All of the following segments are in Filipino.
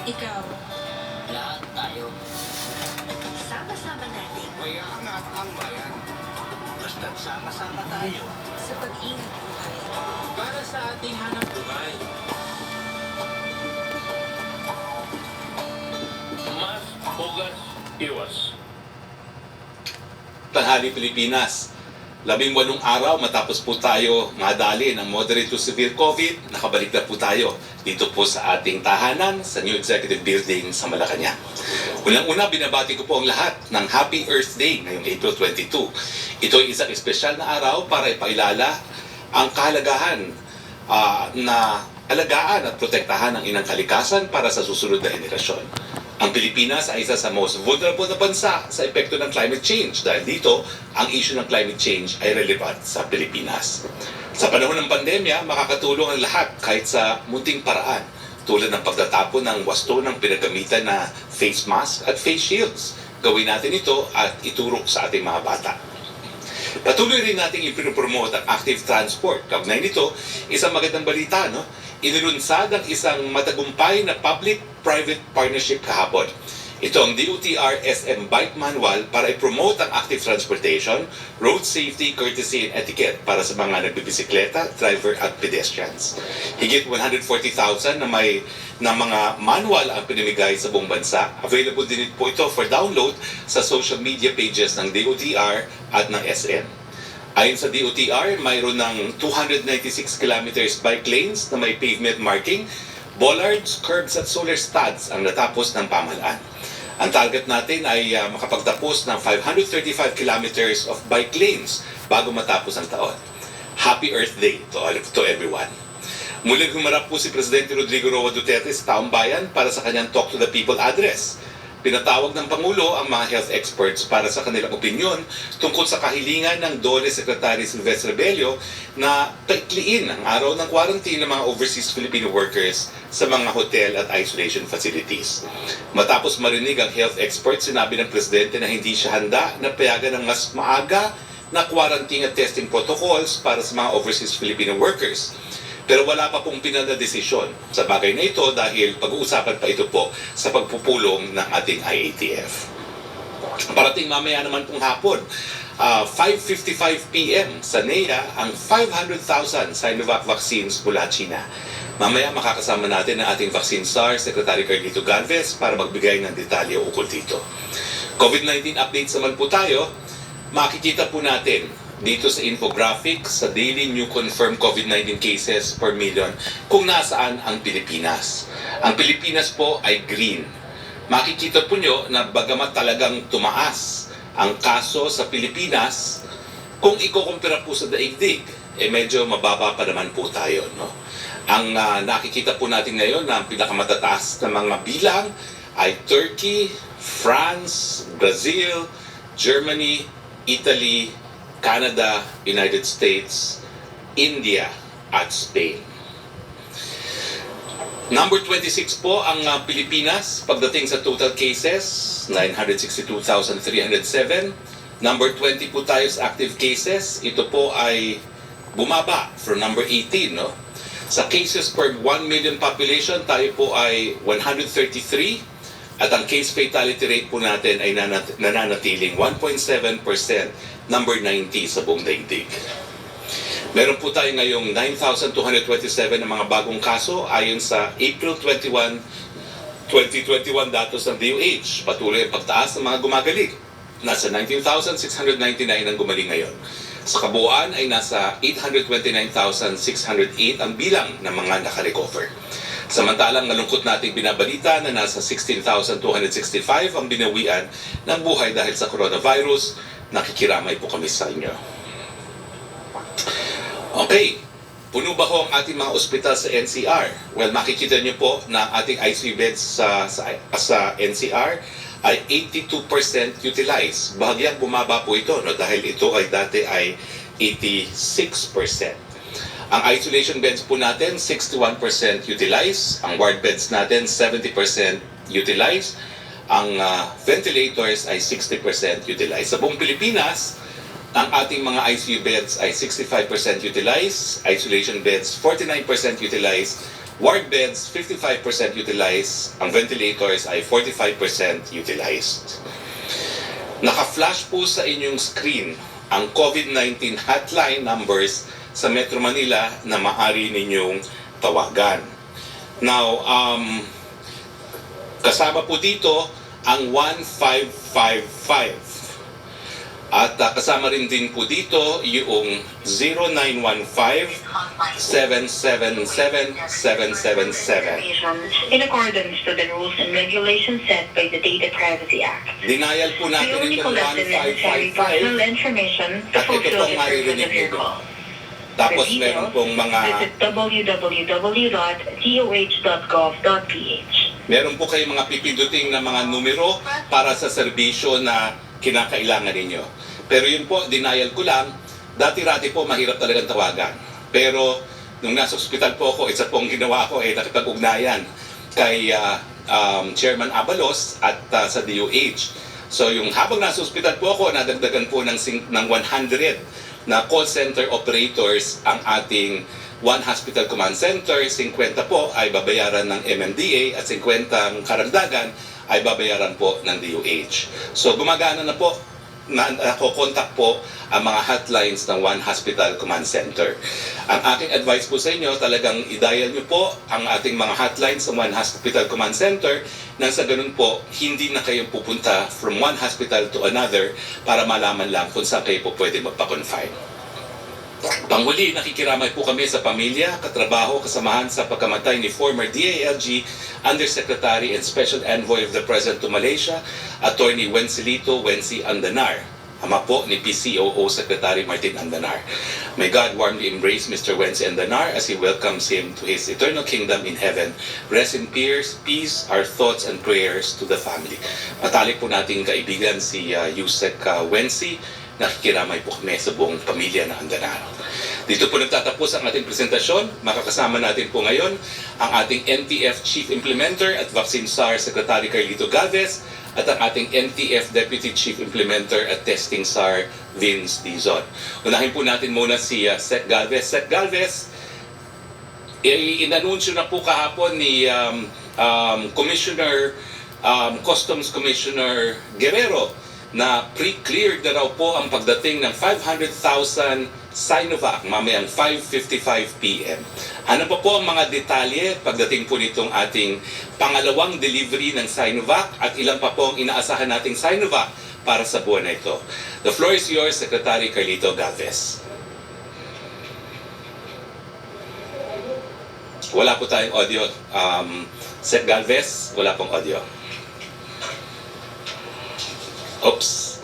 Ikaw. Lahat tayo. Sama-sama natin May aangat ang bayan. Basta't sama-sama tayo. sa pag-ingat buhay. Para sa ating hanap buhay. Mas hugas iwas. Tanghali Pilipinas. 18 araw matapos po tayo madali ng moderate to severe COVID, nakabalik na po tayo dito po sa ating tahanan sa New Executive Building sa Malacanang. Unang-una, binabati ko po ang lahat ng Happy Earth Day ngayong April 22. Ito ay isang espesyal na araw para ipailala ang kahalagahan na alagaan at protektahan ang inang kalikasan para sa susunod na henerasyon. Ang Pilipinas ay isa sa most vulnerable na bansa sa epekto ng climate change dahil dito, ang issue ng climate change ay relevant sa Pilipinas. Sa panahon ng pandemya, makakatulong ang lahat kahit sa munting paraan tulad ng pagtatapon ng wasto ng pinagamitan na face mask at face shields. Gawin natin ito at iturok sa ating mga bata. Patuloy rin nating ipinupromote ang active transport. Kaugnay nito, isang magandang balita, no? Inilunsad ang isang matagumpay na public-private partnership kahapon. Ito ang DOTR SM Bike Manual para i-promote ang active transportation, road safety, courtesy, and etiquette para sa mga nagbibisikleta, driver at pedestrians. Higit 140,000 na mga manual ang pinamigay sa buong bansa. Available din po ito for download sa social media pages ng DOTR at ng SM. Ayon sa DOTR, mayroon ng 296 kilometers bike lanes na may pavement marking, bollards, curbs at solar studs ang natapos ng pamahalaan. Ang target natin ay makapagtapos ng 535 kilometers of bike lanes bago matapos ang taon. Happy Earth Day to everyone. Muling humarap po si Presidente Rodrigo Roa Duterte sa taong bayan para sa kanyang Talk to the People address. Pinatawag ng Pangulo ang mga health experts para sa kanilang opinyon tungkol sa kahilingan ng DOLE Secretary Silvestre Rebello na paikliin ang araw ng quarantine ng mga overseas Filipino workers sa mga hotel at isolation facilities. Matapos marinig ang health experts, sinabi ng Presidente na hindi siya handa na payagan ng mas maaga na quarantine at testing protocols para sa mga overseas Filipino workers. Pero wala pa pong pinanadesisyon sa bagay na ito dahil pag-uusapan pa ito po sa pagpupulong ng ating IATF. Parating mamaya naman pong hapon, 5:55 p.m. sa NEA ang 500,000 Sinovac vaccines mula China. Mamaya makakasama natin ang ating vaccine SAR, Secretary Carlito Galvez, para magbigay ng detalye ukol dito. COVID-19 updates naman po tayo. Makikita po natin dito sa infographic sa daily new confirmed COVID-19 cases per million kung nasaan ang Pilipinas. Ang Pilipinas po ay green. Makikita po nyo na bagamat talagang tumaas ang kaso sa Pilipinas, kung ikukumpira po sa daigdig, medyo mababa pa naman po tayo. No? Ang nakikita po natin ngayon na ang pinakamatataas na mga bilang ay Turkey, France, Brazil, Germany, Italy, Canada, United States, India, at Spain. Number 26 po ang Pilipinas pagdating sa total cases, 962,307. Number 20 po tayo sa active cases. Ito po ay bumaba from number 18. No? Sa cases per 1 million population, tayo po ay 133. At ang case fatality rate po natin ay nananatiling 1.7%, number 90 sa buong daigdig. Meron po tayo ngayong 9,227 na mga bagong kaso ayon sa April 21, 2021 datos ng DOH. Patuloy ang pagtaas ng mga gumagaling. Nasa 19,699 ang gumaling ngayon. Sa kabuuan ay nasa 829,608 ang bilang ng mga nakarecover. Samantalang malungkot nating binabalita na nasa 16,265 ang binawian ng buhay dahil sa coronavirus. Nakikiramay po kami sa inyo. Okay, puno ba ho ang ating mga ospital sa NCR? Well, makikita niyo po na ating ICU beds sa NCR ay 82% utilized. Bahagyang bumaba po ito dahil ito ay dati ay 86%. Ang isolation beds po natin, 61% utilized. Ang ward beds natin, 70% utilized. Ang ventilators ay 60% utilized. Sa buong Pilipinas, ang ating mga ICU beds ay 65% utilized, isolation beds 49% utilized, Ward beds, 55% utilized. Ang ventilators ay 45% utilized. Naka-flash po sa inyong screen ang COVID-19 hotline numbers sa Metro Manila na maaari ninyong tawagan. Now, kasama po dito ang 1555. At kasama rin din po dito yung 0915-777-777. In accordance to the rules and regulations set by the Data Privacy Act. Denial po We natin only itong collect the necessary personal 1555. information to At ito fulfill pong the purpose maririnig of your nyo. call. Tapos For meron details, pong mga visit www.doh.gov.ph. meron po kayong mga pipinduting na mga numero para sa serbisyo na kinakailangan ninyo. Pero yun po, denial ko lang, dati-rati po mahirap talagang tawagan. Pero nung nasa ospital po ako, isa pong ginawa ko ay nakipag-ugnayan kay Chairman Abalos at sa DOH. So yung habang nasa ospital po ako, nadagdagan po ng 100 na call center operators ang ating One Hospital Command Center. 50 po ay babayaran ng MMDA at 50 ang karagdagan ay babayaran po ng DOH. So gumagana na po, nakokontak po ang mga hotlines ng One Hospital Command Center. Ang aking advice po sa inyo, talagang i-dial nyo po ang ating mga hotlines ng One Hospital Command Center nang sa ganun po, hindi na kayo pupunta from one hospital to another para malaman lang kung saan kayo po pwede magpa-confine. Panghuli, nakikiramay po kami sa pamilya, katrabaho, kasamahan sa pagkamatay ni former DILG Undersecretary and Special Envoy of the President to Malaysia, Attorney Wencelito Wency Andanar, ama po ni PCOO Secretary Martin Andanar. May God warmly embrace Mr. Wency Andanar as he welcomes him to his eternal kingdom in heaven. Rest in peace, our thoughts and prayers to the family. Matalik po nating kaibigan si Yusek Wency. Nakikiramay po kami sa buong pamilya na Andanar. Dito po nagtatapos ang ating presentasyon. Makakasama natin po ngayon ang ating NTF Chief Implementer at Vaccine SAR Secretary Carlito Galvez at ang ating NTF Deputy Chief Implementer at Testing SAR Vince Dizon. Unahin po natin muna si Sec Galvez. Sec Galvez, inanunsyo na po kahapon ni Customs Commissioner Guerrero na pre-cleared na raw po ang pagdating ng 500,000 Sinovac mamayang 5:55 p.m. Ano pa po ang mga detalye pagdating po nitong ating pangalawang delivery ng Sinovac at ilan pa po ang inaasahan nating Sinovac para sa buwan na ito? The floor is yours, Secretary Carlito Galvez. Wala po tayong audio. Sec Galvez, wala pong audio. Oops.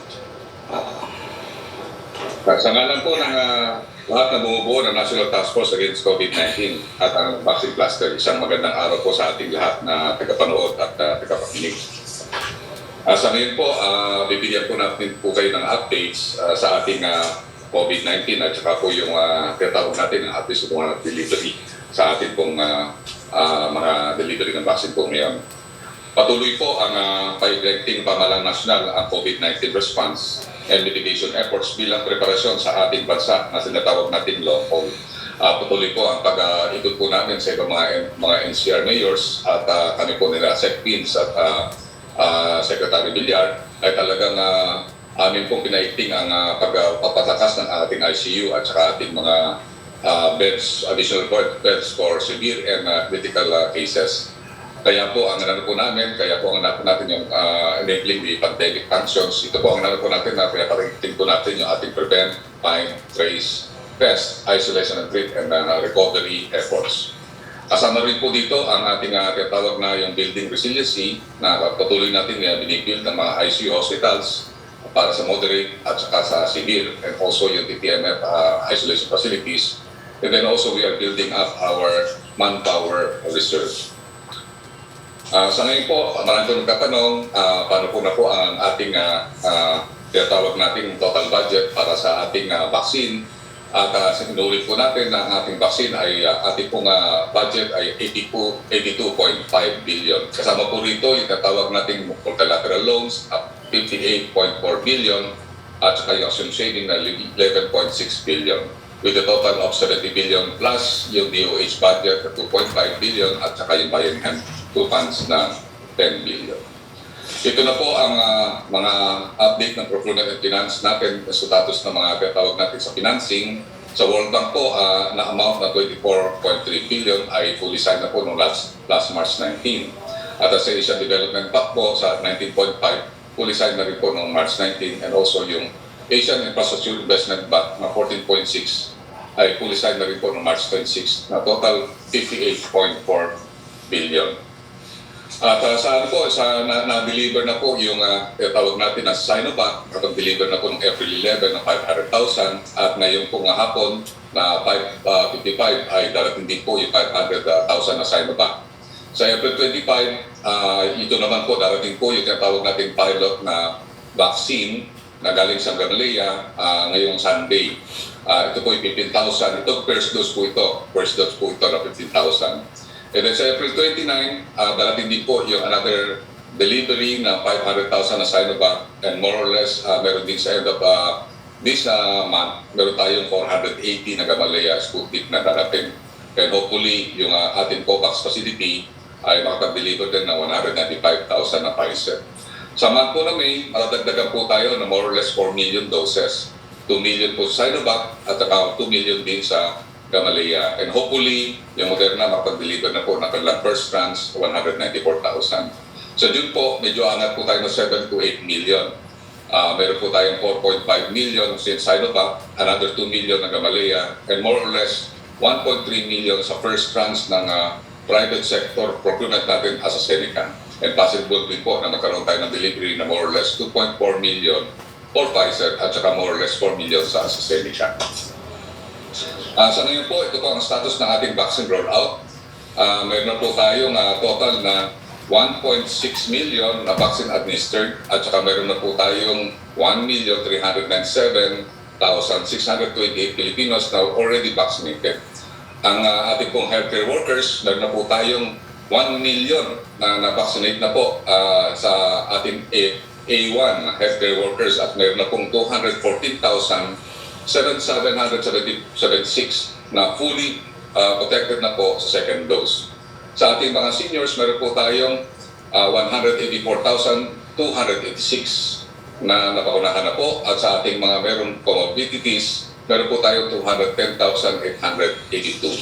Sa ngalan po ng lahat na bumubuo ng National Task Force Against COVID-19 at ang Vaccine Cluster, isang magandang araw po sa ating lahat na tagapanood at tagapakinig. Sa ngayon po, bibigyan po natin po kayo ng updates sa ating COVID-19 at saka po yung tinatawag natin ng updates sa mga delivery sa ating pong mga delivery ng vaccine po ngayon. Patuloy po ang pag-directing pamahalang nasyonal ang COVID-19 response and mitigation efforts bilang preparasyon sa ating bansa na sinatawag natin long haul. Patuloy po ang pag-ikot po namin sa ibang mga NCR mayors at kami po nila Sec Pins at Secretary Villar ay talagang amin pong pinaikting ang pagpapatakas ng ating ICU at saka ating mga beds, additional beds for severe and critical cases. Kaya po ang po natin yung enabling the pandemic functions. Ito po ang po natin na pinapariting po natin yung ating prevent, find, trace, test, isolation and treat, and recovery efforts. Kasama rin po dito ang ating tinatawag na yung building resiliency na patuloy natin binibuild ng mga ICU hospitals para sa moderate at saka sa severe, and also yung TTMF isolation facilities. And then also we are building up our manpower reserve. Sa ngayon po, marami po nagtatanong paano po na po ang ating tinatawag nating total budget para sa ating vaccine. At sinulit po natin na ang ating vaccine ay ating pong budget ay 82.5 billion. Kasama po rito yung tinatawag nating multilateral loans at 58.4 billion at saka yung assumed saving na 11.6 billion. with a total of 70 billion plus yung DOH budget na 2.5 billion at saka yung bayanihan 2 funds na 10 billion. Ito na po ang mga update ng procurement and finance natin sa status ng mga tinatawag natin sa financing. Sa World Bank po, na amount na 24.3 billion ay fully signed na po noong last March 19. At sa Asian Development Bank po sa 19.5, fully signed na rin po noong March 19. And also yung Asian Infrastructure Investment Bank na 14.6 ay fully signed na rin po noong March 26 na total 58.4 billion. At na-deliver na po yung tawag natin na Sinovac at deliver na po ng April 11 ng 500,000 at ngayon po nga hapon na 55 ay darating din po yung 500,000 na Sinovac. Sa April 25, ito naman po darating po yung tinatawag natin pilot na vaccine na galing sa Gamaleya ngayong Sunday. Ito po yung 15,000. Ito first dose po ito. First dose po ito na 15,000. And then sa April 29, darating din po yung another delivery na 500,000 na Sinovac and more or less meron din sa end of this month, meron tayong 480 na Gamaleya Sputnik na darating. And hopefully yung ating COVAX facility ay makapag-deliver din ng 195,000 na Pfizer. Sa month po na May, matatagdagan po tayo na more or less 4 million doses. 2 million po sa Sinovac at saka 2 million din sa Gamaleya. And hopefully, yung Moderna makapag-deliver na po ng kanilang first tranche, 194,000. So June po, medyo angat po tayo ng 7 to 8 million. Meron po tayong 4.5 million sa Sinovac, another 2 million ng Gamaleya, and more or less 1.3 million sa first tranche ng private sector procurement natin as a Seneca. And possible din po na magkaroon tayo ng delivery na more or less 2.4 million for Pfizer at saka more or less 4 million sa AstraZeneca. Sa ngayon po, ito po ang status ng ating vaccine rollout. Meron po tayong total na 1.6 million na vaccine administered at saka meron na po tayong 1,397,628 Filipinos na already vaccinated. Ang ating pong healthcare workers, meron na po tayong 1 million na na-vaccinate na po sa ating A1 healthcare workers at meron na pong 214,776 na fully protected na po sa second dose. Sa ating mga seniors, meron po tayong 184,286 na napaunahan na po at sa ating mga meron comorbidities, meron po tayong 210,882.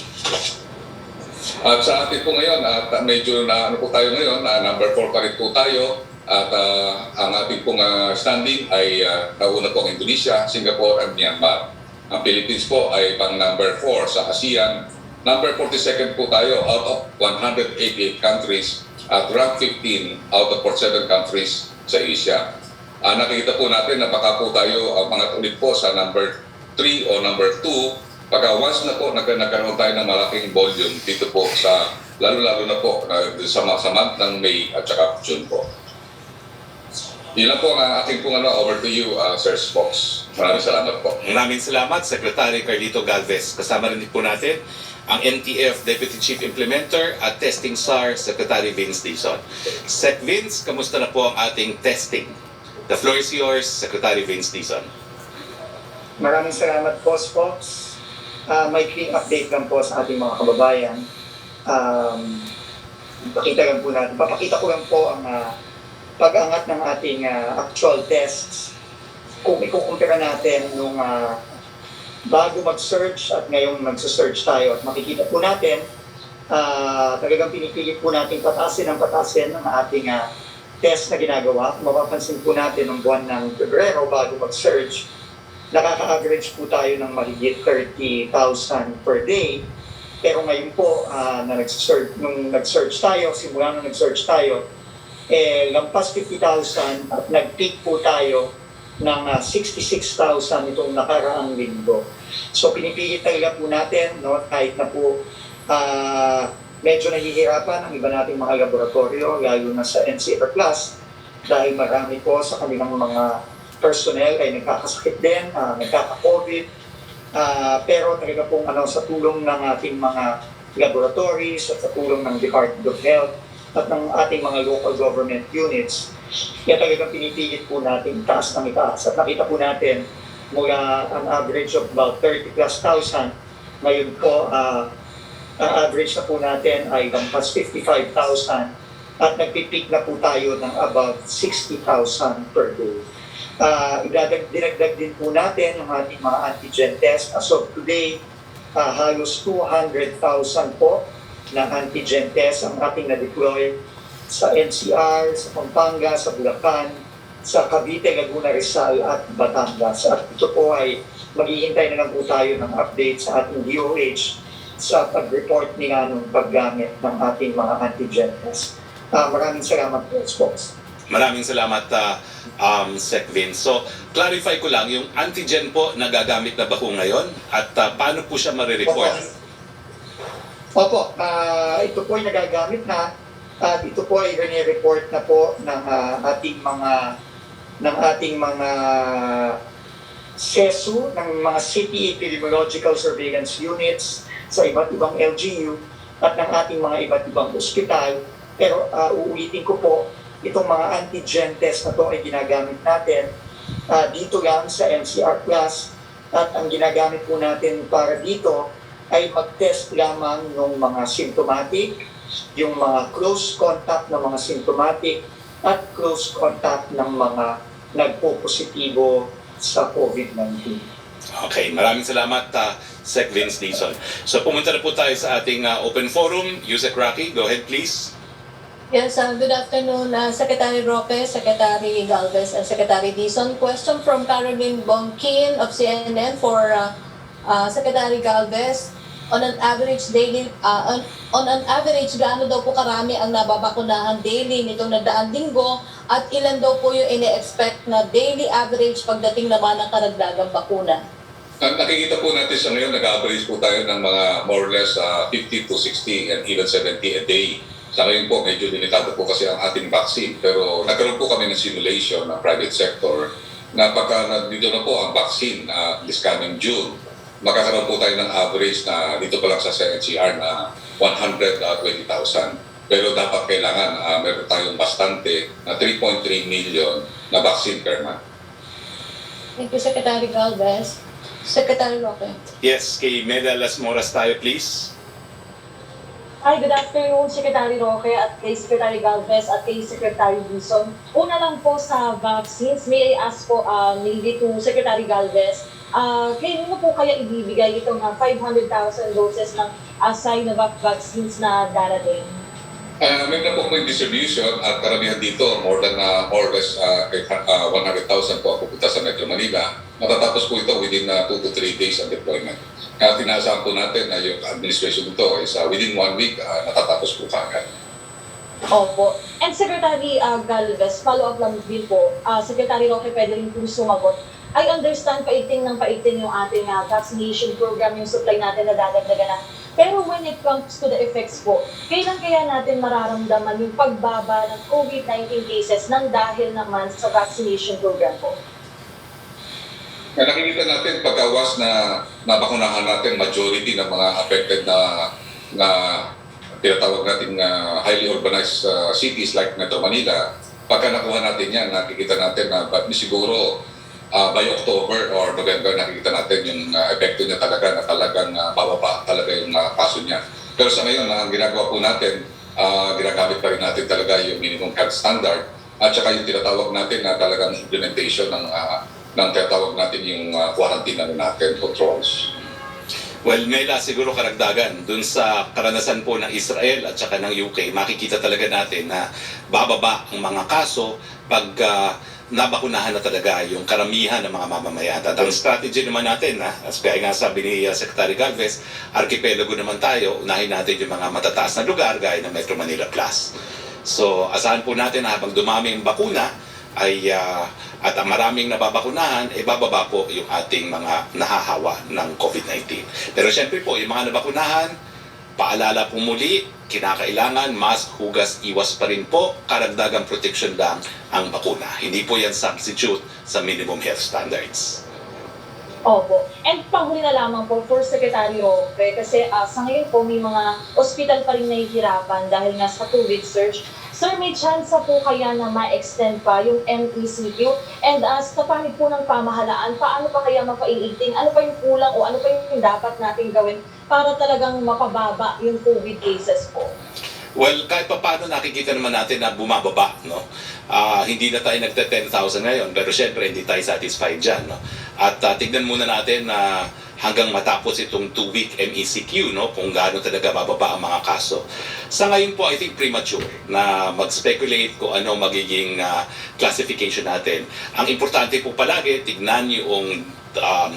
At sa atin po ngayon, medyo na ano po tayo ngayon, number 4 pa rin po tayo. At ang ating pong standing ay nauna po ang Indonesia, Singapore, and Myanmar. Ang Philippines po ay pang number 4 sa ASEAN. Number 42nd po tayo out of 188 countries at rank 15 out of 47 countries sa Asia. Nakikita po natin na baka po tayo mga ulit po sa number 3 o number 2 pagka once na po nagkaroon tayo ng malaking volume dito po sa lalo-lalo na po sa month ng May at saka June po. Yun lang po ang ating pong over to you, Sir Spox. Maraming salamat po. Maraming salamat, Secretary Carlito Galvez. Kasama rin po natin ang NTF Deputy Chief Implementer at Testing SAR, Secretary Vince Dizon. Sec Vince, kamusta na po ang ating testing? The floor is yours, Secretary Vince Dizon. Maraming salamat po, Spox. May quick update lang po sa ating mga kababayan. Papakita ko lang po ang pag-angat ng ating actual tests. Kung ikukumpira natin nung bago mag-search at ngayong nagsa-search tayo at makikita po natin, talagang pinipilit po natin patasin ng ating test na ginagawa. Mapapansin po natin ng buwan ng Pebrero bago mag-search, nakaka-average po tayo ng mahigit 30,000 per day. Pero ngayon po, nung nag-search tayo, simula nung nag-search tayo, lampas 50,000 at nag-peak po tayo ng 66,000 itong nakaraang linggo. So pinipilit talaga po natin, no, kahit na po medyo nahihirapan ang iba nating mga laboratorio, lalo na sa NCR Plus, dahil marami po sa kanilang mga personnel ay nagkakasakit din, nagkaka-COVID. Pero talaga pong sa tulong ng ating mga laboratories at sa tulong ng Department of Health at ng ating mga local government units, kaya talagang pinipilit po natin taas ng itaas. At nakita po natin mula ang average of about 30 plus thousand. Ngayon po, ang average na po natin ay lampas 55,000 at nagpipeak na po tayo ng about 60,000 per day. Dinagdag din po natin ang ating mga antigen test. As of today, halos 200,000 po na antigen test ang ating na-deploy sa NCR, sa Pampanga, sa Bulacan, sa Cavite, Laguna, Rizal at Batangas. At ito po ay maghihintay na lang po tayo ng update sa ating DOH sa pag-report nila ng paggamit ng ating mga antigen test. Maraming salamat po, folks. Maraming salamat, Sec Vince. So, clarify ko lang, yung antigen po nagagamit na ba po ngayon? At paano po siya marireport? Opo, ito po ay nagagamit na at ito po ay report na po ng ating mga CESU, ng mga City Epidemiological Surveillance Units sa iba't ibang LGU at ng ating mga iba't ibang ospital. Pero uulitin ko po, itong mga antigen test na to ay ginagamit natin dito lang sa NCR Plus at ang ginagamit po natin para dito ay mag-test lamang ng mga symptomatic, yung mga close contact ng mga symptomatic at close contact ng mga nagpo-positibo sa COVID-19. Okay, maraming salamat, Sec Vince Dizon. So, pumunta na po tayo sa ating open forum. Yusek Rocky, go ahead please. Yes, good afternoon, Secretary Roque, Secretary Galvez, and Secretary Dizon. Question from Caroline Bonkin of CNN for Secretary Galvez. On an average gaano daw po karami ang nababakunahan daily nitong nagdaang linggo at ilan daw po yung ini-expect na daily average pagdating naman ng karagdagang bakuna? Nakikita po natin sa ngayon, nag-average po tayo ng mga more or less 50 to 60 and even 70 a day. Sa ngayon po, medyo limitado po kasi ang ating vaccine. Pero nagkaroon po kami ng simulation ng private sector na pagka nandito na po ang vaccine this coming June, magkakaroon po tayo ng average na dito pa lang sa NCR na 120,000. Pero dapat kailangan meron tayong bastante na 3.3 million na vaccine per month. Thank you, Secretary Galvez. Secretary Roque. Yes, kay Meda Las Moras tayo please. Hi, good afternoon, Secretary Roque at kay Secretary Galvez at kay Secretary Dizon. Una lang po sa vaccines, may I ask po mainly to Secretary Galvez, kailan mo po kaya ibibigay itong 500,000 doses ng Sinovac vaccines na darating? Meron na po may distribution at karamihan dito, more or less 100,000 po pupunta sa Metro Manila. Matatapos po ito within 2 to 3 days of deployment. Kaya tinaasahan po natin na yung administration nito is within 1 week natatapos po kagad. Opo. And Secretary Galvez, follow-up lang din po. Secretary Roque, pwede rin po sumagot. I understand paigting yung ating vaccination program, yung supply natin na dadagdagan na. Pero when it comes to the effects po, kailan kaya natin mararamdaman yung pagbaba ng COVID-19 cases nang dahil naman sa vaccination program po? Kaya nakikita natin pagkawas na nabakunahan natin majority ng mga affected na tinatawag natin highly urbanized cities like Metro Manila, pagka nakuha natin yan, nakikita natin na siguro by October or November, nakikita natin yung epekto niya talaga na talagang bababa talaga yung kaso niya. Pero sa ngayon, ang ginagawa po natin, ginagamit pa rin natin talaga yung minimum health standard at saka yung tinatawag natin na talagang implementation ng tinatawag natin yung quarantine natin, controls. Well, Mela, siguro karagdagan dun sa karanasan po ng Israel at saka ng UK, makikita talaga natin na bababa ang mga kaso pag nabakunahan na talaga yung karamihan ng mga mamamayan. At ang strategy naman natin, as kaya nga sabi ni Secretary Galvez, archipelago naman tayo, unahin natin yung mga matataas na lugar gaya ng Metro Manila Plus. So, asahan po natin na habang dumami ang bakuna, at ang maraming nababakunahan, bababa po yung ating mga nahahawa ng COVID-19. Pero syempre po, yung mga nabakunahan, paalala po muli, kinakailangan mask, hugas, iwas pa rin po, karagdagang protection lang ang bakuna. Hindi po yan substitute sa minimum health standards. Opo. And panghuli na lamang po for Secretary Roque kasi sa ngayon po may mga ospital pa rin nahihirapan dahil nga sa COVID surge. Sir, may chance po kaya na ma-extend pa yung MECQ? And sa panig po ng pamahalaan, paano pa kaya mapaiigting? Ano pa yung kulang o ano pa yung dapat natin gawin para talagang mapababa yung COVID cases po? Well, kahit pa paano nakikita naman natin na bumababa, no? Hindi na tayo nagte 10,000 ngayon, pero syempre hindi tayo satisfied dyan, no? At tignan muna natin na hanggang matapos itong 2-week MECQ, no? Kung gaano talaga bababa ang mga kaso. Sa ngayon po, I think premature na mag-speculate kung ano magiging classification natin. Ang importante po palagi, tignan yung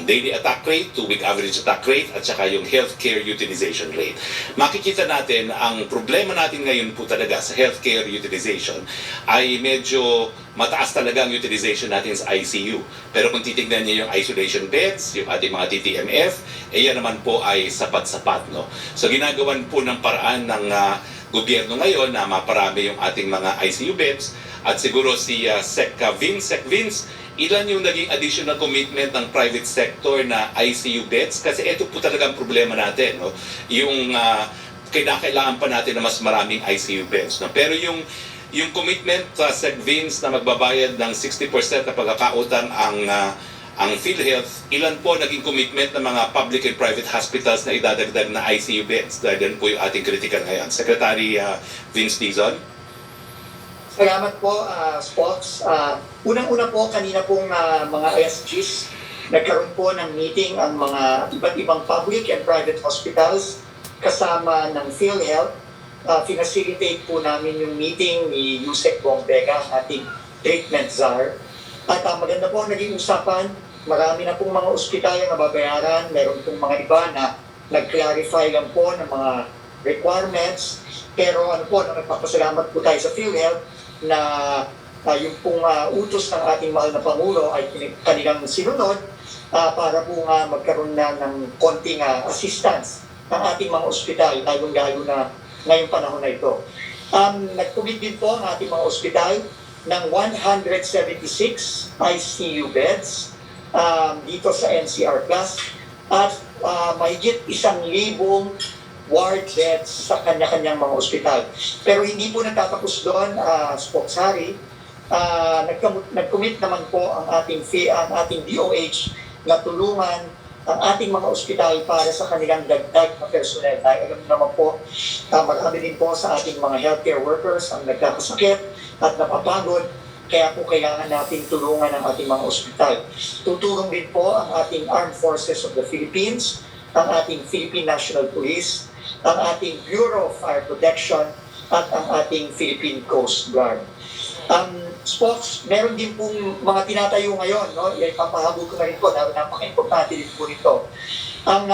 daily attack rate, 2-week average attack rate, at saka yung healthcare utilization rate. Makikita natin, ang problema natin ngayon po talaga sa healthcare utilization ay medyo mataas talaga ang utilization natin sa ICU. Pero kung titignan niyo yung isolation beds, yung ating mga TTMF, yan naman po ay sapat-sapat, no? So ginagawan po ng paraan ng gobyerno ngayon na maparami yung ating mga ICU beds, at siguro si Sec Vince, ilan yung naging additional commitment ng private sector na ICU beds? Kasi ito po talaga ang problema natin, no? Yung kailangan pa natin na mas maraming ICU beds, no? Pero yung commitment sa Sec Vince na magbabayad ng 60% na pagkakautang ang PhilHealth, ilan po naging commitment ng mga public and private hospitals na idadagdag na ICU beds? Dahil yan po yung ating critical ngayon. Secretary Vince Dizon. Salamat po, Spox. Unang-una po, kanina pong mga ISGs, nagkaroon po ng meeting ang mga iba't ibang public and private hospitals kasama ng PhilHealth. Finacilitate po namin yung meeting ni Yusek Bombega, ating treatment czar. At maganda po ang naging usapan. Marami na pong mga ospital ang nababayaran. Meron pong mga iba na nag-clarify lang po ng mga requirements. Pero nagpapasalamat po tayo sa PhilHealth na yung pong utos ng ating mahal na Pangulo ay kanilang sinunod para po magkaroon na ng konting assistance ng ating mga ospital, lalong-lalo na ngayong panahon na ito. Nag-commit din po ang ating mga ospital ng 176 ICU beds dito sa NCR Plus at mahigit 1,000 ward beds sa kanya-kanyang mga ospital. Pero hindi po natatapos doon, Spoksari. Nag-commit naman po ang ating DOH na tulungan ang ating mga ospital para sa kanilang dagdag na personel. Dahil alam naman po, marami din po sa ating mga healthcare workers ang nagkakasakit at napapagod. Kaya po kailangan natin tulungan ang ating mga ospital. Tutulong din po ang ating Armed Forces of the Philippines, ang ating Philippine National Police, ang ating Bureau of Fire Protection, at ang ating Philippine Coast Guard. Spox, meron din pong mga tinatayo ngayon, no? Ipapahabol ko na rin po, napaka-importante din po nito. Ang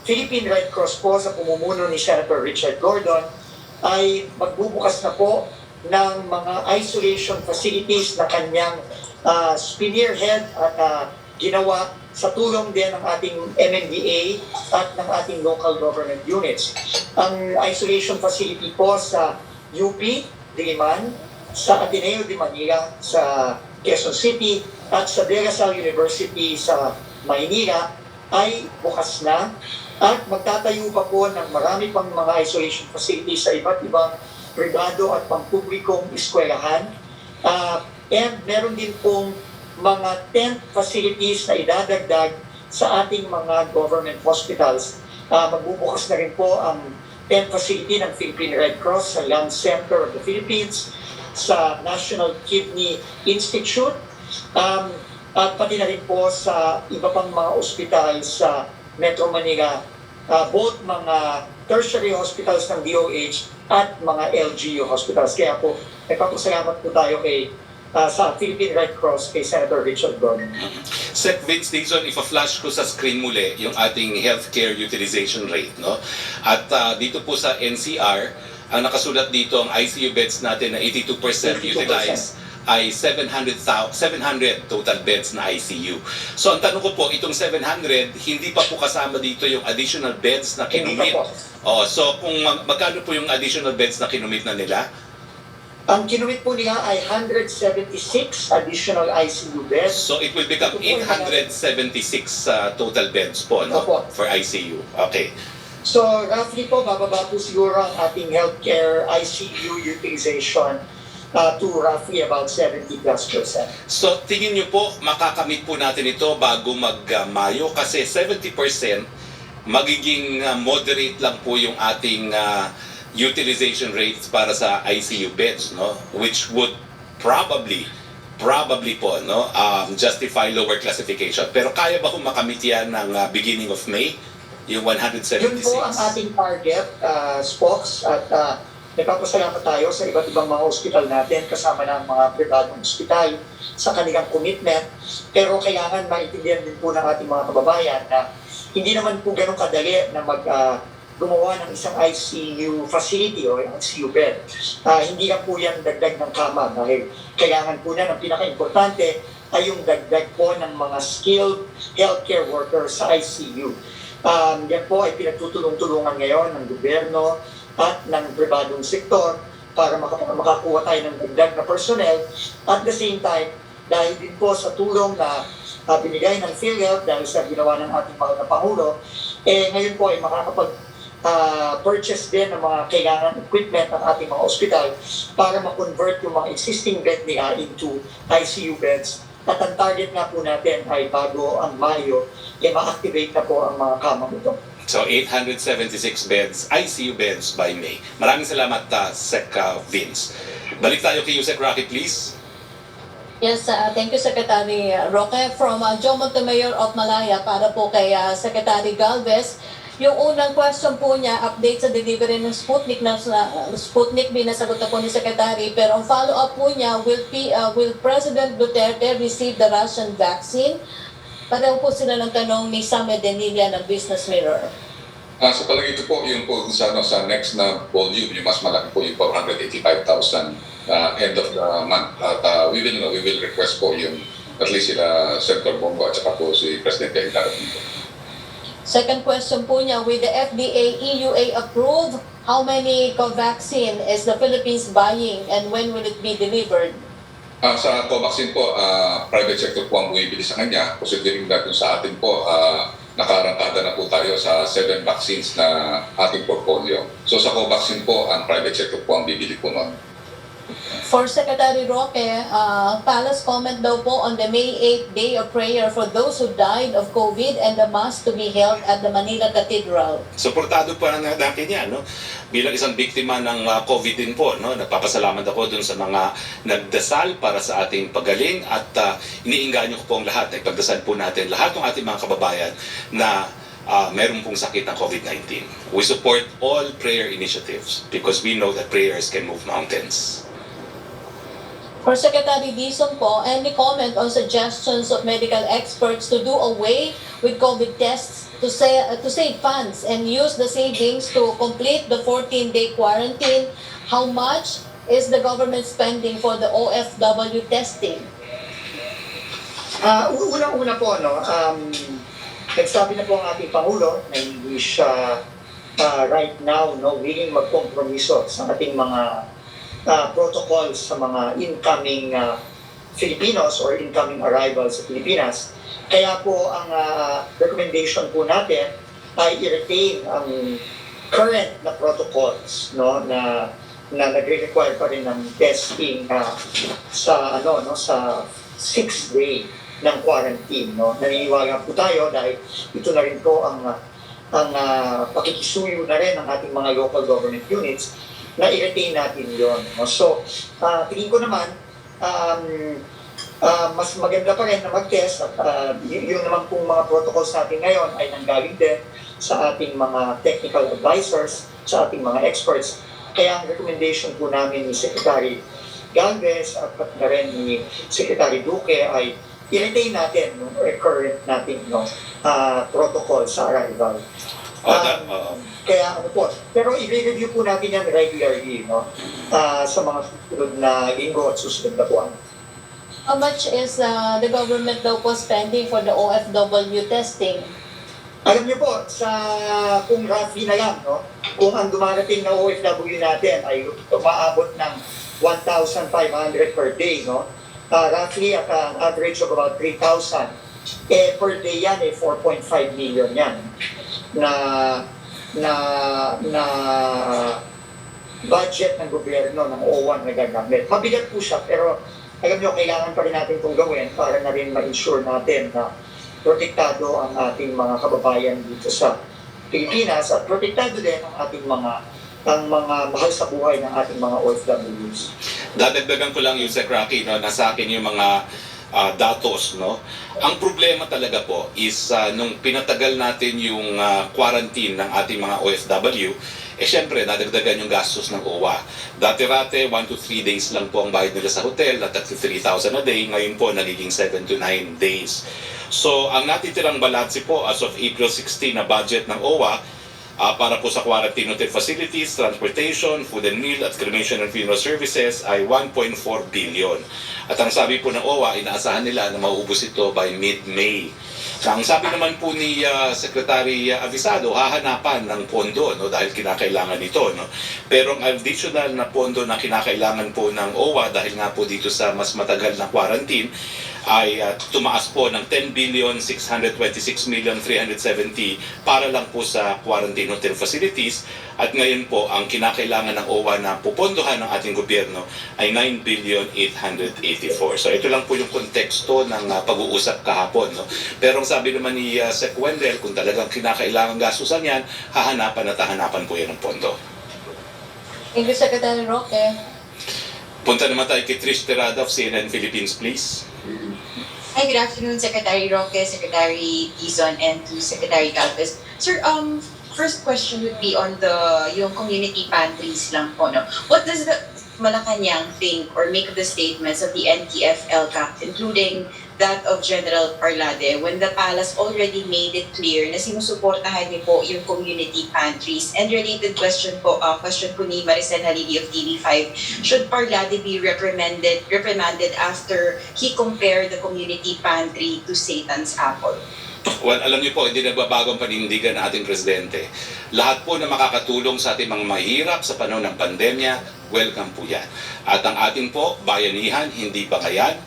Philippine Red Cross po sa pumumuno ni Senator Richard Gordon ay magbubukas na po ng mga isolation facilities na kanyang spearhead at ginawa sa tulong din ng ating MMDA at ng ating local government units. Ang isolation facility po sa UP, Diliman, sa Ateneo de Manila, sa Quezon City, at sa De La Salle University sa Maynila ay bukas na at magtatayo pa po ng marami pang mga isolation facilities sa iba't ibang pribado at pampublikong eskwelahan. And meron din pong mga tent facilities na idadagdag sa ating mga government hospitals. Magbubukas na rin po ang tent facility ng Philippine Red Cross sa Lung Center of the Philippines, sa National Kidney Institute, at pati na rin po sa iba pang mga ospital sa Metro Manila, both mga tertiary hospitals ng DOH at mga LGU hospitals. Kaya po, nagpapasalamat po tayo sa Philippine Red Cross kay Senator Richard Gordon. Sec Vince Dizon, ipa-flash ko sa screen muli yung ating healthcare utilization rate, no? At dito po sa NCR, ang nakasulat dito, ang ICU beds natin na 82% utilized ay 700 total beds na ICU. So ang tanong ko po, itong 700, hindi pa po kasama dito yung additional beds na kinumit. So kung magkano po yung additional beds na kinumit na nila? Ang kinumit po nila ay 176 additional ICU beds. So it will become 876 total beds po, no? For ICU. Okay. So roughly po, bababa po siguro ang ating healthcare ICU utilization to roughly about 70+%. So tingin niyo po, makakamit po natin ito bago mag-Mayo kasi 70% magiging moderate lang po yung ating utilization rates para sa ICU beds, no? Which would probably po, no, justify lower classification. Pero kaya ba kung makamit yan ng beginning of May? Yung 176? Yun po ang ating target, Spox, at nagpapasalamat tayo sa iba't ibang mga ospital natin kasama ng mga pribadong ospital sa kanilang commitment. Pero kailangan maintindihan din po ng ating mga kababayan na hindi naman po ganun kadali na gumawa ng isang ICU facility o ICU bed. Hindi lang po yan dagdag ng kama dahil kailangan po na ng pinaka-importante ay yung dagdag po ng mga skilled healthcare workers sa ICU. Yan po ay pinagtutulong-tulungan ngayon ng gobyerno at ng pribadong sektor para makakuha tayo ng dagdag na personnel. At the same time, dahil din po sa tulong na binigay ng PhilHealth dahil sa ginawa ng ating mahal na Pangulo, ngayon po ay purchase din ng mga kailangan equipment ng ating mga ospital para ma-convert yung mga existing bed nila into ICU beds. At ang target nga po natin ay bago ang Mayo, ma-activate na po ang mga kama nito. So 876 beds, ICU beds by May. Maraming salamat, Sec Vince. Balik tayo kay Sec Rocky, please. Yes, thank you, Secretary Roque. From Joe Montemayor of Malaya para po kay Secretary Galvez. Yung unang question po niya, update sa delivery ng Sputnik binasagot na po ni Secretary. Pero ang follow-up po niya, will President Duterte receive the Russian vaccine? Pareho po sila ng tanong ni Sam Edenilla ng Business Mirror. Sa palagay ko po, yung po sa next na volume, yung mas malaki po yung 485,000 end of the month. At we will request po yung at least sila Senator Bongo at saka po si Presidente Hilario dito. Second question po niya, with the FDA EUA approved, how many Covaxin is the Philippines buying and when will it be delivered? Sa Covaxin po, private sector po ang bumibili sa kanya. Considering that yung sa atin po, nakarangkada na po tayo sa 7 vaccines na ating portfolio. So sa Covaxin po, ang private sector po ang bibili po nun. For Secretary Roque, Palace comment daw po on the May 8th day of prayer for those who died of COVID and the mass to be held at the Manila Cathedral. Suportado po natin yan, no? Bilang isang biktima ng COVID din po, no? Nagpapasalamat ako dun sa mga nagdasal para sa ating pagaling at iniinganyo ko po ang lahat. Ipagdasal po natin lahat ng ating mga kababayan na meron pong sakit ng COVID-19. We support all prayer initiatives because we know that prayers can move mountains. For Secretary Dizon po, any comment on suggestions of medical experts to do away with COVID tests to save funds and use the savings to complete the 14-day quarantine? How much is the government spending for the OFW testing? Unang-una po, no, nagsabi na po ang ating Pangulo na hindi siya right now willing magkompromiso sa ating mga protocols sa mga incoming Filipinos or incoming arrivals sa Pilipinas. Kaya po ang recommendation po natin ay i-retain ang current na protocols, no, na nagre-require pa rin ng testing sa 6th day ng quarantine, no. Naniniwala po tayo dahil ito na rin po ang pakikisuyo na rin ng ating mga local government units na i-retain natin yon. No? So, tingin ko naman, mas maganda pa rin na mag-test at yun naman pong mga protocols natin ngayon ay nanggaling din sa ating mga technical advisors, sa ating mga experts. Kaya ang recommendation po namin ni Secretary Galvez at na rin ni Secretary Duque ay i-retain natin yung current nating protocol sa arrival. Kaya po, pero i-review po natin yan regularly, no? Sa mga susunod na linggo at susunod na buwan. How much is the government daw po spending for the OFW testing? Alam niyo po, kung roughly na lang, no? Kung ang dumarating na OFW natin ay umaabot ng 1,500 per day, no? Roughly at an average of about 3,000. Per day yan, 4.5 million yan. Na na budget ng gobyerno ng OWA na gagamit. Mabigat po siya, pero alam nyo, kailangan pa rin natin itong gawin para na rin ma-ensure natin na protektado ang ating mga kababayan dito sa Pilipinas at protektado din ang ating mga mahal sa buhay ng ating mga OFWs. Dadagdagan ko lang yung Sec. Rocky, no, nasa akin yung mga datos, no. Ang problema talaga po is nung pinatagal natin yung quarantine ng ating mga OFW, syempre nadagdagan yung gastos ng OWA. Dati-rate 1 to 3 days lang po ang bayad nila sa hotel at 3,000 a day. Ngayon po nagiging 7 to 9 days. So ang natitirang balanse po as of April 16 na budget ng OWA para po sa quarantine hotel facilities, transportation, food and meal at cremation and funeral services ay 1.4 billion. At ang sabi po ng OWA, inaasahan nila na mauubos ito by mid-May. Ang sabi naman po ni Secretary Avisado, hahanapan ng pondo, no, dahil kinakailangan ito. No? Pero ang additional na pondo na kinakailangan po ng OWA dahil nga po dito sa mas matagal na quarantine ay tumaas po ng 10,626,370 para lang po sa quarantine hotel facilities. At ngayon po, ang kinakailangan ng OWA na pupondohan ng ating gobyerno ay 9,884. So ito lang po yung konteksto ng pag-uusap kahapon. No? Pero ang sabi naman ni Sec. Wendell, kung talagang kinakailangan gastusan yan, hahanapan at hahanapan po yan ng pondo. Thank you, Secretary Roque. Punta naman tayo kay Trish Terada of CNN Philippines, please. Hi, good afternoon, Secretary Roque, Secretary Dizon, and to Secretary Galvez. Sir, first question would be on yung community pantries lang po, no? What does the Malacanang think or make of the statements of the NTF-ELCAC, including that of General Parlade, when the palace already made it clear na sinusuportahan niyo po yung community pantries? And related question po ni Maricel Halili of TV5, should Parlade be reprimanded after he compared the community pantry to Satan's apple? Well, alam niyo po, hindi nagbabago ang panindigan ng ating presidente. Lahat po na makakatulong sa ating mga mahirap sa panahon ng pandemya, welcome po yan. At ang ating po, bayanihan, hindi bangayan.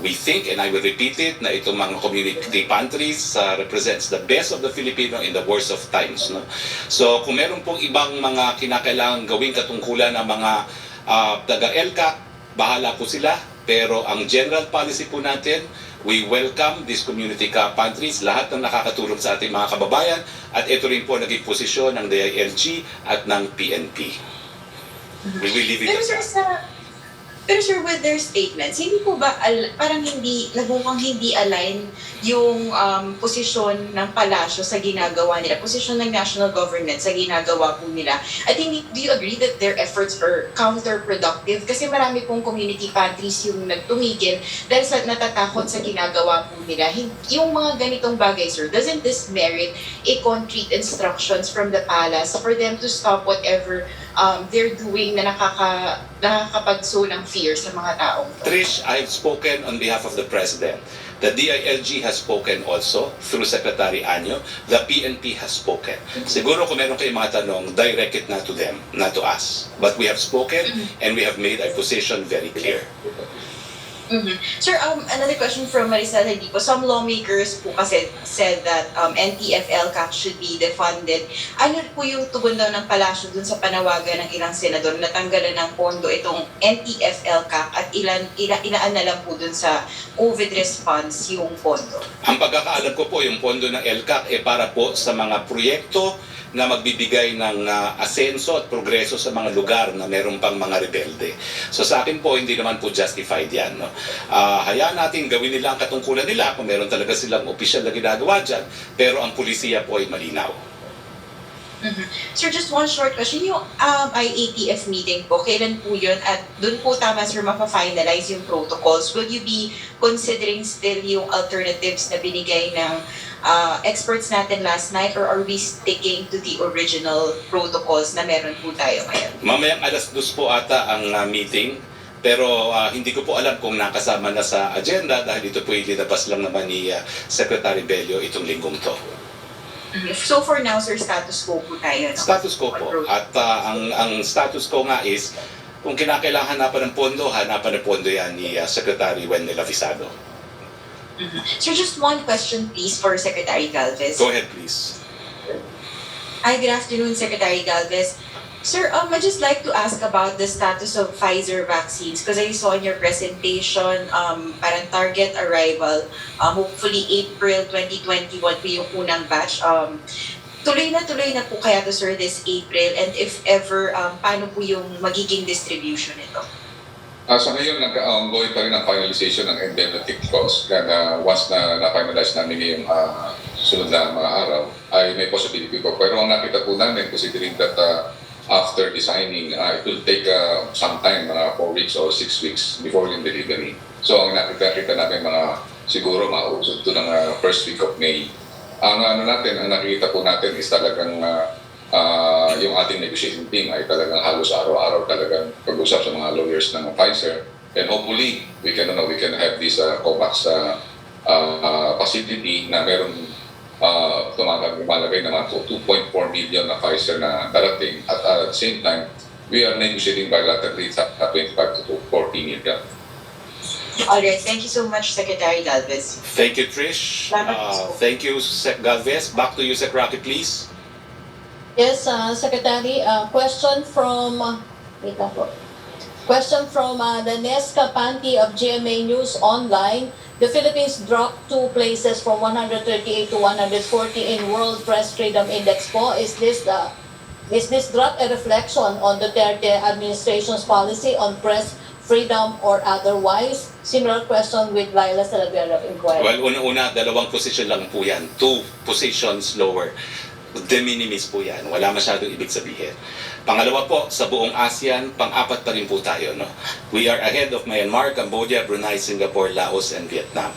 We think, and I will repeat it, na itong mga community pantries represents the best of the Filipino in the worst of times. No? So kung meron pong ibang mga kinakailangan gawing katungkulan ng mga taga-ELCAC, bahala po sila. Pero ang general policy po natin, we welcome these community pantries, lahat ng nakakatulong sa ating mga kababayan, at ito rin po naging posisyon ng DILG at ng PNP. We will leave it at that. Pero sir, with their statements, hindi po ba parang nagmukhang hindi align yung posisyon ng palasyo sa ginagawa nila, posisyon ng national government sa ginagawa po nila? I think, do you agree that their efforts are counterproductive? Kasi marami pong community pantries yung nagtumigil dahil natatakot sa ginagawa po nila. Yung mga ganitong bagay, sir, doesn't this merit a concrete instructions from the palace for them to stop whatever they're doing na nakakapagso ng fear sa mga tao? Trish, I have spoken on behalf of the President. The DILG has spoken also through Secretary Anyo. The PNP has spoken. Siguro kung meron kayong mga tanong, direct it na to them, not to us. But we have spoken and we have made our position very clear. Sir, another question from Maricel Halili po. Some lawmakers po kasi said that NTF-ELCAC should be defunded. Ano po yung tugon daw ng palasyo dun sa panawagan ng ilang senador na tanggalan ng pondo itong NTF-ELCAC at ilaan na lang po dun sa COVID response yung pondo? Ang pagkakaalam ko po, yung pondo ng ELCAC para po sa mga proyekto na magbibigay ng asenso at progreso sa mga lugar na meron pang mga rebelde. So sa akin po, hindi naman po justified yan. No? Hayaan natin gawin nila ang katungkulan nila kung meron talaga silang opisyal na ginagawa dyan, pero ang pulisiya po ay malinaw. Sir, just one short question. Yung IATF meeting po, kailan po yun? At doon po tama, sir, mapa-finalize yung protocols. Will you be considering still yung alternatives na binigay ng experts natin last night, or are we sticking to the original protocols na meron po tayo ngayon? Mamayang 2:00 po ata ang meeting. Pero hindi ko po alam kung nakasama na sa agenda dahil ito po ilinabas lang naman ni Secretary Bello itong linggong to. So for now, sir, status quo po tayo. No? Status quo po. At ang status quo nga is, kung kinakailangan hanapan ng pondo, hanapan ng pondo yan ni Secretary Wendell Avisado. Sir, just one question please for Secretary Galvez. Go ahead, please. Hi, good afternoon, Secretary Galvez. Sir, I'd just like to ask about the status of Pfizer vaccines because I saw in your presentation, parang target arrival, hopefully April 2021 po yung unang batch. Tuloy na po kaya to, sir, this April? And if ever, paano po yung magiging distribution nito? Sa ngayon, nag-ongoing pa rin ang finalization ng indemnity clause. Kaya once na na-finalize namin yung sunod na mga araw, ay may possibility po. Pero ang nakita po namin, considering that after designing, it will take some time, mga 4 weeks or 6 weeks before yung delivery. So ang nakita namin siguro mausod to ng first week of May. Ang nakikita po natin is talagang yung ating negotiating team ay talagang halos araw-araw talagang pag-usap sa mga lawyers ng Pfizer. And hopefully, we can have this COVAX facility na meron tumalagay na mga 2.4 million na Pfizer na darating. At at the same time, we are negotiating bilaterally at 25 to 40 million. Alright, thank you so much, Secretary Galvez. Thank you, Trish. Thank you, Sec Galvez. Back to you, Sec Rocky, please. Yes, Secretary, question from the Nesca Panty of GMA News Online. The Philippines dropped 2 places from 138 to 140 in World Press Freedom Index po. Is this drop a reflection on the Duterte administration's policy on press freedom or otherwise? Similar question with Laila Salaverry of Inquiry. Well, una-una, 2 position lang po yan. 2 positions lower. De minimis po yan. Wala masyadong ibig sabihin. Pangalawa po, sa buong ASEAN, pang-4 pa rin po tayo. No? We are ahead of Myanmar, Cambodia, Brunei, Singapore, Laos, and Vietnam.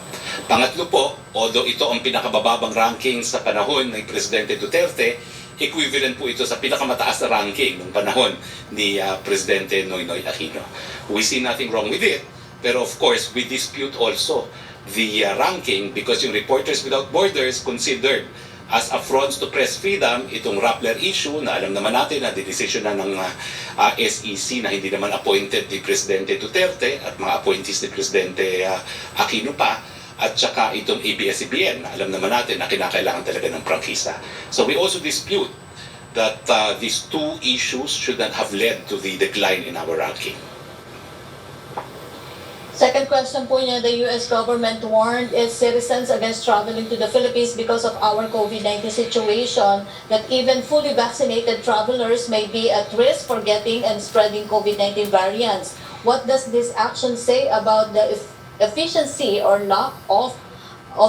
Pangatlo po, although ito ang pinakabababang ranking sa panahon ng Presidente Duterte, equivalent po ito sa pinakamataas na ranking ng panahon ni Presidente Noynoy Aquino. We see nothing wrong with it, pero of course, we dispute also the ranking because yung Reporters Without Borders considered as affronts to press freedom itong Rappler issue na alam naman natin na decision na ng SEC na hindi naman appointed ni Presidente Duterte at mga appointees ni Presidente Aquino pa, at saka itong ABS-CBN na alam naman natin na kinakailangan talaga ng prangkisa. So we also dispute that these 2 issues should not have led to the decline in our ranking. Second question po niya, the US government warned its citizens against traveling to the Philippines because of our COVID-19 situation, that even fully vaccinated travelers may be at risk for getting and spreading COVID-19 variants. What does this action say about the efficiency or lack of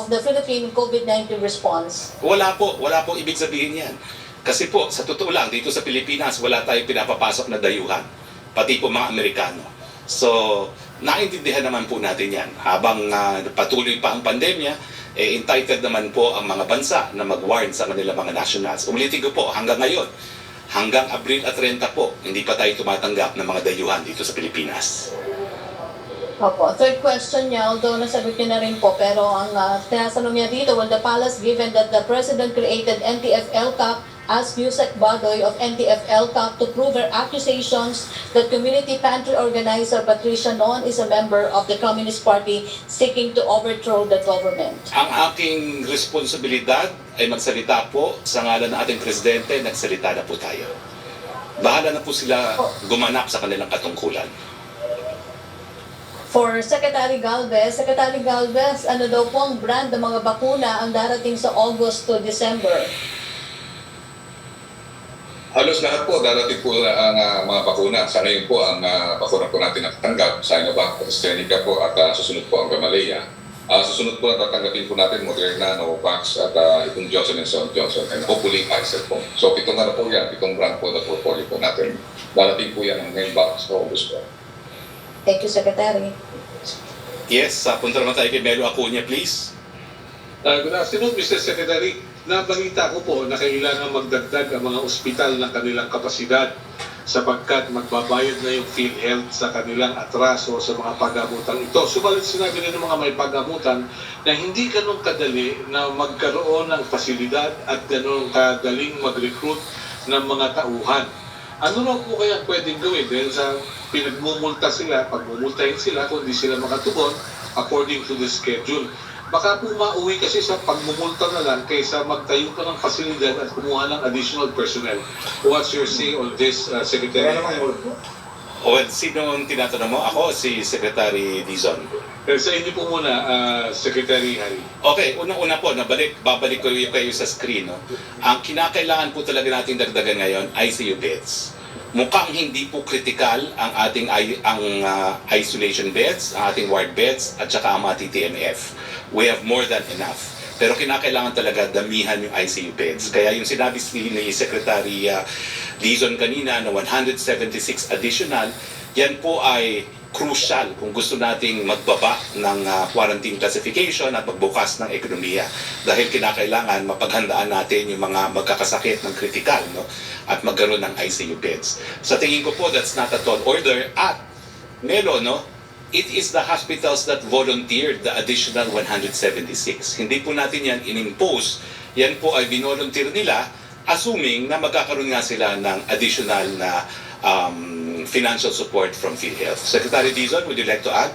the Philippine COVID-19 response? Wala po ibig sabihin yan. Kasi po, sa totoo lang, dito sa Pilipinas, wala tayong pinapapasok na dayuhan. Pati po mga Amerikano. So, naintindihan naman po natin yan. Habang patuloy pa ang pandemya, entitled naman po ang mga bansa na mag-warn sa kanilang mga nationals. Ulitin ko po, hanggang ngayon, hanggang Abril at 30 po, hindi pa tayo tumatanggap ng mga dayuhan dito sa Pilipinas. Opo. Third question niya, although nasagot niya na rin po, pero ang tinatanong niya dito, will the palace, given that the President created NTF-ELCAC, asked Yusek Badoy of NTF-ELCAC to prove her accusations that community pantry organizer Patricia Noon is a member of the Communist Party seeking to overthrow the government. Ang aking responsibilidad ay magsalita po sa ngalan ng ating Presidente, nagsalita na po tayo. Bahala na po sila gumanap sa kanilang katungkulan. For Secretary Galvez, ano daw po ang brand ng mga bakuna ang darating sa August to December? Halos lahat po, darating po ang mga bakuna. Sa ngayon po, ang bakuna po natin nakatanggap, Sinovac, AstraZeneca po, at susunod po ang Gamaleya. Susunod po, tatanggapin po natin Moderna, Novavax, at itong Johnson & Johnson, and hopefully Pfizer po. So, 7 po yan, 7 brand po na portfolio po natin. Darating po yan ang ngayon ba sa August po. Thank you, Secretary. Yes, punta naman tayo kay Melo Acuña, please. Good afternoon, Mr. Secretary. Nabalita ko po na kailangan magdagdag ang mga ospital ng kanilang kapasidad sapagkat magbabayad na yung PhilHealth sa kanilang atraso sa mga paggamutang ito. Subalit sinabi rin ng mga may paggamutan na hindi ganun kadali na magkaroon ng pasilidad at ganun kadaling mag-recruit ng mga tauhan. Ano na po kaya pwedeng gawin? Dahil sa pinagmumulta sila, pagmumultahin sila kung di sila makatugon according to the schedule. baka po mauwi kasi sa pagmumulta na lang kaysa magtayo pa ng pasilidad at kumuha ng additional personnel. What's your say on this, Secretary? Kaya naman multo. O, sino ang tinatanong mo? Ako, si Secretary Dizon. Sa inyo po muna, Secretary Harry. Okay, unang-una po, babalik ko kayo sa screen. No? Ang kinakailangan po talaga natin dagdagan ngayon, ICU beds. Mukhang hindi po critical ang ating isolation beds, ang ating ward beds, at saka ang mga TTMF. We have more than enough. Pero kinakailangan talaga damihan yung ICU beds. Kaya yung sinabi ni Secretary Dizon kanina na 176 additional, yan po ay crucial kung gusto nating magbaba ng quarantine classification at magbukas ng ekonomiya. Dahil kinakailangan mapaghandaan natin yung mga magkakasakit ng critical, no? At magkaroon ng ICU beds. Sa tingin ko po, that's not a tall order. At Melo, no? It is the hospitals that volunteered the additional 176. Hindi po natin yan in-impose. Yan po ay binolunteer nila, assuming na magkakaroon nga sila ng additional na financial support from PhilHealth. Secretary Dizon, would you like to add?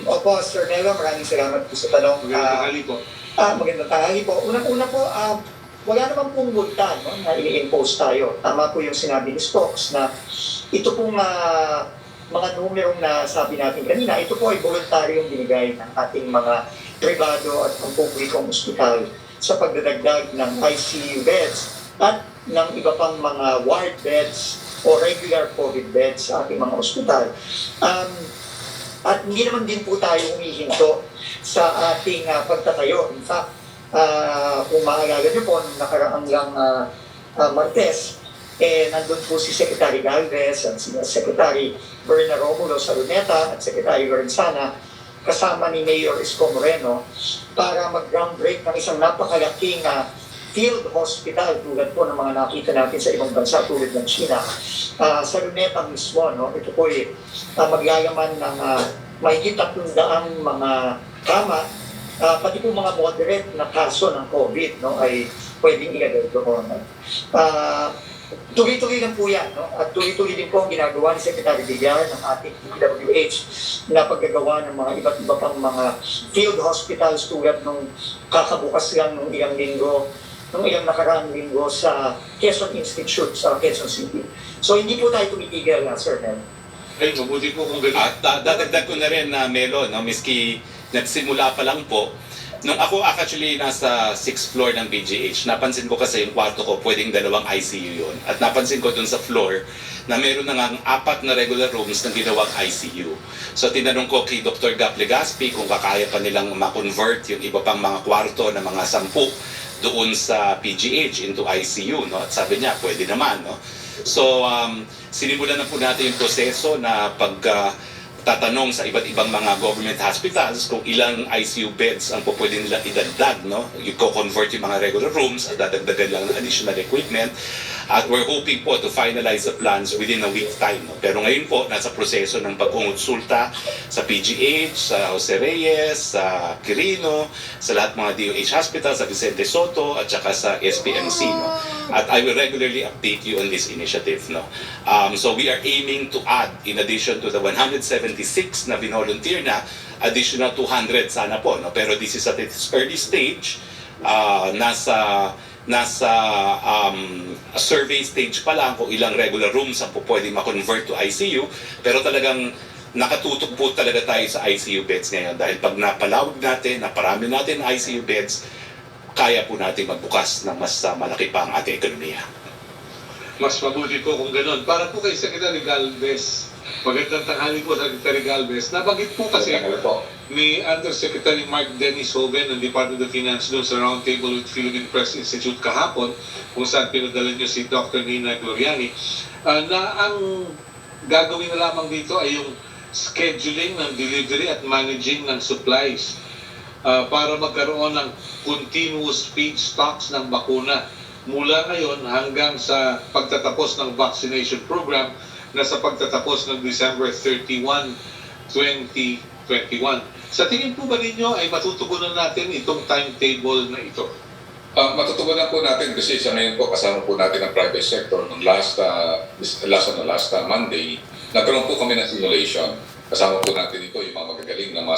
Opo, Sir Nelo, maraming salamat po sa tanong. Magandang tanghali po. Magandang tanghali po. Unang-una po, wala naman pong multa, no, na i-impose tayo. Tama po yung sinabi ni Stokes na ito pong mga numerong na sabi natin kanina, ito po ay voluntaryong binigay ng ating mga privado at pampublikong ospital sa pagdadagdag ng ICU beds at ng iba pang mga ward beds o regular COVID beds sa ating mga ospital. At hindi naman din po tayo humihinto sa ating pagtatayo. In fact, kung maalala niyo po, nung nakaraang lang Martes, nandun po si Secretary Galvez at si Secretary Berna Romulo sa Luneta at Secretary Lorenzana kasama ni Mayor Isko Moreno para mag-groundbreak ng isang napakalaking field hospital tulad po ng mga nakita natin sa ibang bansa tulad ng China. Sa Luneta mismo, no, ito po ay maglalaman ng mahigit 300 mga kama, pati po mga moderate na kaso ng COVID, no, ay pwedeng ilagay doon. Tuloy-tuloy lang po yan, no? At tuloy-tuloy din po ang ginagawa ni Secretary Villar ng ating DPWH na paggagawa ng mga iba't iba pang mga field hospitals tulad nung kakabukas lang nung ilang nakaraang linggo sa Quezon Institute sa Quezon City. So hindi po tayo tumitigil, Sir Nel. Ay, mabuti po kung ganun. At dadagdag ko na rin na Melo, no, miski nagsimula pa lang po, nung ako actually nasa 6th floor ng BGH, napansin ko kasi yung kwarto ko pwedeng 2 ICU yun. At napansin ko dun sa floor na meron na ngang 4 na regular rooms na ginawang ICU. So tinanong ko kay Dr. Gap Legaspi kung kakaya pa nilang ma-convert yung iba pang mga kwarto na mga 10 doon sa PGH into ICU. No? At sabi niya, pwede naman. No? So sinimulan na po natin yung proseso na tatanong sa iba't ibang mga government hospitals kung ilang ICU beds ang pwede nila idagdag, no? I-convert yung mga regular rooms at dadagdagan lang ng additional equipment. At we're hoping po to finalize the plans within a week's time. No? Pero ngayon po, nasa proseso ng pagkonsulta sa PGH, sa Jose Reyes, sa Quirino, sa lahat mga DOH hospitals, sa Vicente Soto, at saka sa SPMC. No? At I will regularly update you on this initiative. No? So we are aiming to add, in addition to the 176 na binolunteer na, additional 200 sana po. No? Pero this is at its early stage. Nasa survey stage pa lang kung ilang regular rooms ang pwede ma-convert to ICU. Pero talagang nakatutok po talaga tayo sa ICU beds ngayon. Dahil pag napalawag natin, naparami natin ICU beds, kaya po natin magbukas ng mas malaki pa ang ating ekonomiya. Mas mabuti po kung gano'n. Para po kay Secretary Galvez, magandang tanghali po, Secretary Galvez. Nabanggit po kasi ni Undersecretary Mark Dennis Hoven ng Department of Finance doon sa roundtable with Philippine Press Institute kahapon, kung saan pinadala niyo si Dr. Nina Gloriani, na ang gagawin na lamang dito ay yung scheduling ng delivery at managing ng supplies para magkaroon ng continuous feed stocks ng bakuna mula ngayon hanggang sa pagtatapos ng vaccination program na sa pagtatapos ng December 31, 2021. Sa tingin po ba ninyo ay matutugunan natin itong timetable na ito? Matutugunan po natin kasi sa ngayon po kasama po natin ang private sector. Nung last Monday, nagkaroon po kami ng simulation. Kasama po natin ito yung mga magagaling na mga